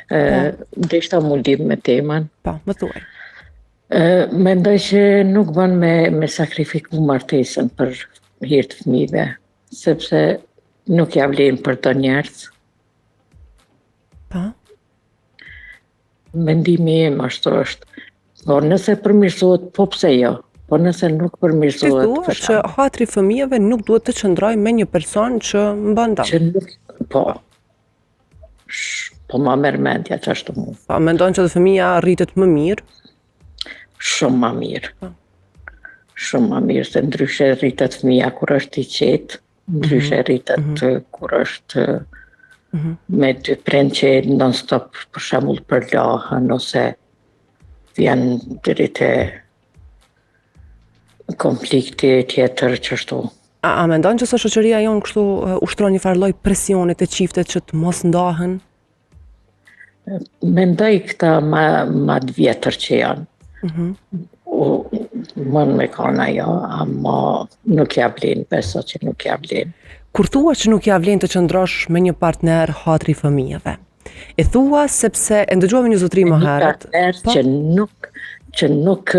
Deshta mundim me temën. Po, më thuaj. Mendoj që nuk bën me sakrifiku martesën për hir të fëmijëve, sepse nuk ja vlen për të njerëz. Po. Mendimi im ashtu është. Po nëse përmirësohet, po pse jo? Po nëse nuk përmirësohet... Ti thua që hatri fëmijëve nuk duhet të qëndrojë me një person që mban dëm. Që nuk... Po. Po ma merr mendja që ashtu mu. Po, mendon që dhe fëmija rritet më mirë? Shumë më mirë. Shumë më mirë, se ndryshe rritet fëmija kur është i qetë, ndryshe rritet kur është me dy prind që non-stop për shembull për lahën, ose vjen deri te konflikti tjetër që ashtu. A mendon që së shoqëria jonë kështu ushtron një farë lloj presionit të çiftet që të mos ndahen? Mendoj këta ma të vjetër që janë. Mën me kanë ajo, ama nuk ja vlen, beso që nuk ja vlen. Kur thua që nuk ja vlen të qëndrosh me një partner hatri fëmijëve, e thua sepse e ndëgjova një zotëri më herët. Një partner që nuk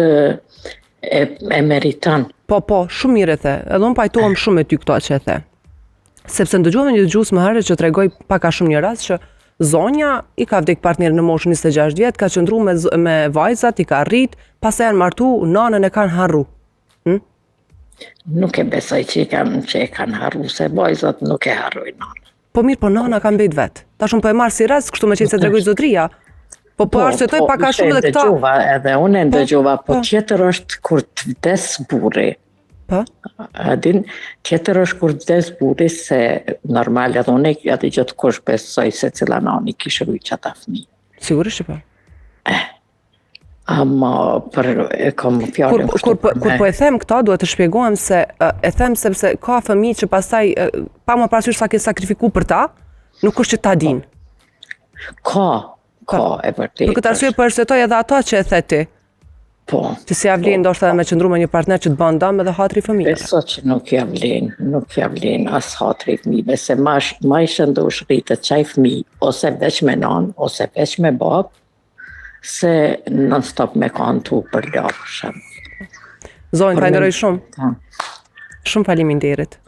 e meriton. Po, shumë mirë e the. Edhe unë pajtohem shumë me ty këto që e the. Sepse ndëgjova një dëgjues më herët që tregoi pak a shumë një rast që zonja i ka vdek partnerin në moshën 26 vjet, ka qëndru me vajzat, i ka rrit, pas e janë martu, nanën e kanë harru. Nuk e besoj që e kanë harru, se vajzat nuk e harrojnë nanën. Po mirë, po nana ka mbet vet. Tash unë po e marr si rast, kështu me qenë se tregoj zotria. Po arsyetoj pak a shumë edhe këta. Edhe unë e ndëgjova, po tjetër është kur të vdes burri. Po? Adin, tjetër është kur vdes burri, se normal edhe unë e atë gjithë kush besoj se cila nani kishë rujtë që ata fëmijë. Sigurisht që po. Ama për e kom fjallën Kur po e them këta, duhet të shpjegohem se e them sepse ka fëmijë që pastaj pa më parasysh sa ke sakrifiku për ta, nuk është që ta din. Ka e vërtetë. Për këtë arsye po arsyetoj edhe ato që e the ti. Po. Që si ja vlen ndoshta me qëndru me një partner që të bën dëm edhe hatri fëmijëve. Beso që nuk ja vlen as hatri fëmijëve, se ma i shëndosh rritet qaj fëmijë, ose veç me nanë, ose veç me babë, se non-stop me kanë tu për lafë. Zonjë, falenderoj shumë. Shumë faleminderit.